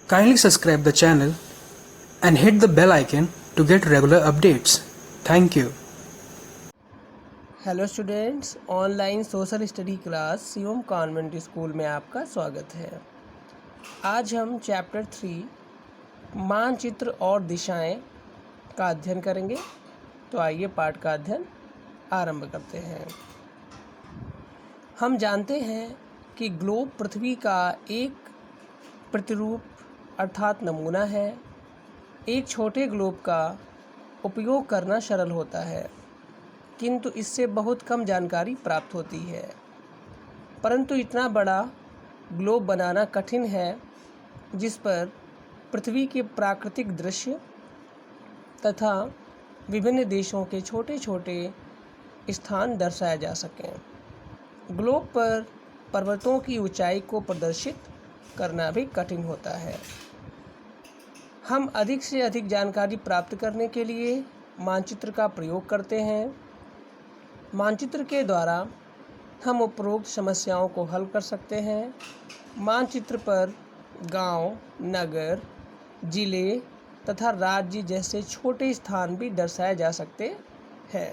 Kindly subscribe the channel and hit the bell icon to get regular updates. Thank you. Hello students, online social study class Shivam convent school में आपका स्वागत है। आज हम chapter 3 मानचित्र और दिशाएं का अध्ययन करेंगे। तो आइए पाठ का अध्ययन आरंभ करते हैं। हम जानते हैं कि ग्लोब पृथ्वी का एक प्रतिरूप अर्थात नमूना है। एक छोटे ग्लोब का उपयोग करना सरल होता है, किंतु इससे बहुत कम जानकारी प्राप्त होती है। परंतु इतना बड़ा ग्लोब बनाना कठिन है जिस पर पृथ्वी के प्राकृतिक दृश्य तथा विभिन्न देशों के छोटे छोटे स्थान दर्शाए जा सकें। ग्लोब पर पर्वतों की ऊंचाई को प्रदर्शित करना भी कठिन होता है। हम अधिक से अधिक जानकारी प्राप्त करने के लिए मानचित्र का प्रयोग करते हैं। मानचित्र के द्वारा हम उपरोक्त समस्याओं को हल कर सकते हैं। मानचित्र पर गांव, नगर, जिले तथा राज्य जैसे छोटे स्थान भी दर्शाए जा सकते हैं।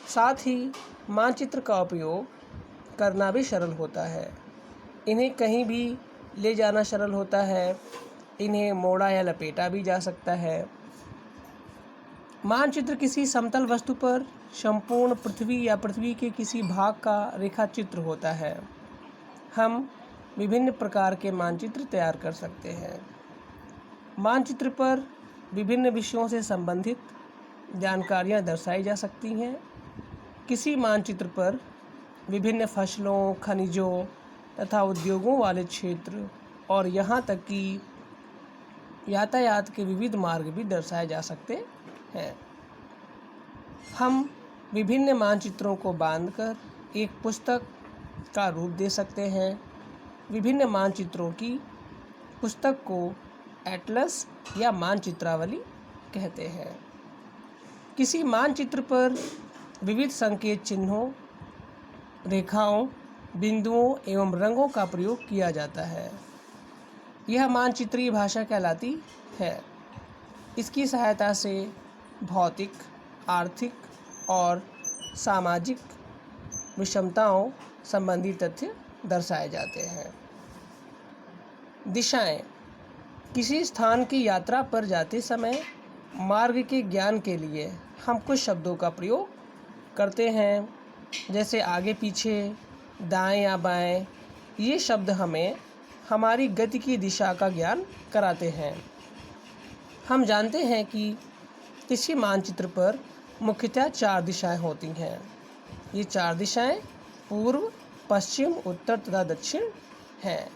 साथ ही मानचित्र का उपयोग करना भी सरल होता है। इन्हें कहीं भी ले जाना सरल होता है। इन्हें मोड़ा या लपेटा भी जा सकता है। मानचित्र किसी समतल वस्तु पर संपूर्ण पृथ्वी या पृथ्वी के किसी भाग का रेखाचित्र होता है। हम विभिन्न प्रकार के मानचित्र तैयार कर सकते हैं। मानचित्र पर विभिन्न विषयों से संबंधित जानकारियां दर्शाई जा सकती हैं। किसी मानचित्र पर विभिन्न फसलों, खनिजों तथा उद्योगों वाले क्षेत्र और यहाँ तक कि यातायात के विविध मार्ग भी दर्शाए जा सकते हैं। हम विभिन्न मानचित्रों को बांधकर एक पुस्तक का रूप दे सकते हैं। विभिन्न मानचित्रों की पुस्तक को एटलस या मानचित्रावली कहते हैं। किसी मानचित्र पर विविध संकेत चिन्हों, रेखाओं, बिंदुओं एवं रंगों का प्रयोग किया जाता है। यह मानचित्रीय भाषा कहलाती है। इसकी सहायता से भौतिक, आर्थिक और सामाजिक विषमताओं संबंधी तथ्य दर्शाए जाते हैं। दिशाएं किसी स्थान की यात्रा पर जाते समय मार्ग के ज्ञान के लिए हम कुछ शब्दों का प्रयोग करते हैं, जैसे आगे पीछे, दाएं या बाएं। ये शब्द हमें हमारी गति की दिशा का ज्ञान कराते हैं। हम जानते हैं कि किसी मानचित्र पर मुख्यतः 4 दिशाएं होती हैं। ये 4 दिशाएं पूर्व, पश्चिम, उत्तर तथा दक्षिण हैं।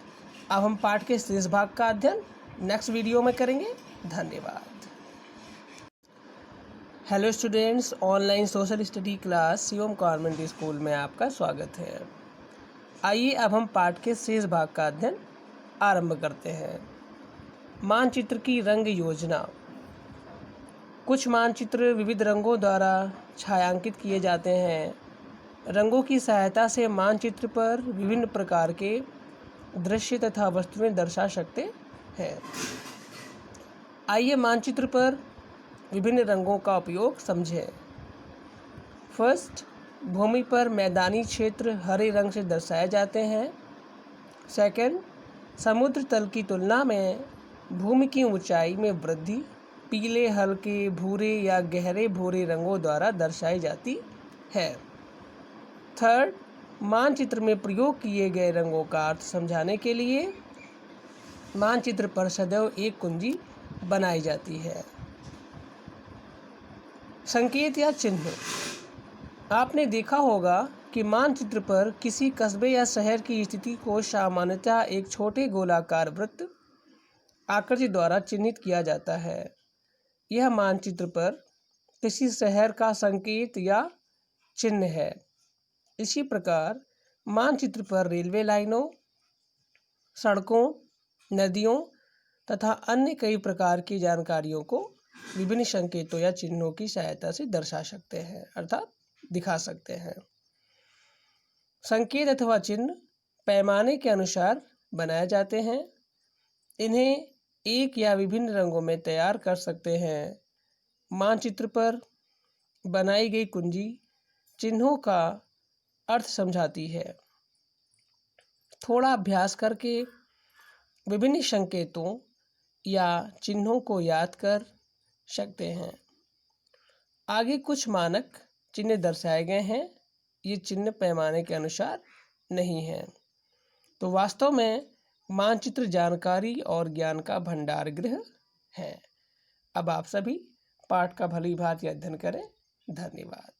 अब हम पाठ के शेष भाग का अध्ययन नेक्स्ट वीडियो में करेंगे। धन्यवाद। Hello students, online social study class Shivam convent school में आपका स्वागत है। आइए अब हम पाठ के शेष भाग का अध्ययन आरंभ करते हैं। मानचित्र की रंग योजना। कुछ मानचित्र विविध रंगों द्वारा छायांकित किए जाते हैं। रंगों की सहायता से मानचित्र पर विभिन्न प्रकार के दृश्य तथा वस्तुएं दर्शा सकते हैं। आइए मानचित्र पर विभिन्न रंगों का उपयोग समझें। फर्स्ट, भूमि पर मैदानी क्षेत्र हरे रंग से दर्शाए जाते हैं। सेकंड, समुद्र तल की तुलना में भूमि की ऊंचाई में वृद्धि पीले, हल्के भूरे या गहरे भूरे रंगों द्वारा दर्शाई जाती है। थर्ड, मानचित्र में प्रयोग किए गए रंगों का अर्थ समझाने के लिए मानचित्र पर सदैव एक कुंजी बनाई जाती है। संकेत या चिन्ह। आपने देखा होगा कि मानचित्र पर किसी कस्बे या शहर की स्थिति को सामान्यतः एक छोटे गोलाकार वृत्त आकृति द्वारा चिन्हित किया जाता है। यह मानचित्र पर किसी शहर का संकेत या चिन्ह है। इसी प्रकार मानचित्र पर रेलवे लाइनों, सड़कों, नदियों तथा अन्य कई प्रकार की जानकारियों को विभिन्न संकेतों या चिन्हों की सहायता से दर्शा सकते हैं, अर्थात दिखा सकते हैं। संकेत अथवा चिन्ह पैमाने के अनुसार बनाए जाते हैं। इन्हें एक या विभिन्न रंगों में तैयार कर सकते हैं। मानचित्र पर बनाई गई कुंजी चिन्हों का अर्थ समझाती है। थोड़ा अभ्यास करके विभिन्न संकेतों या चिन्हों को याद कर सकते हैं। आगे कुछ मानक चिन्ह दर्शाए गए हैं। ये चिन्ह पैमाने के अनुसार नहीं हैं। तो वास्तव में मानचित्र जानकारी और ज्ञान का भंडार गृह है। अब आप सभी पाठ का भली भांति अध्ययन करें। धन्यवाद।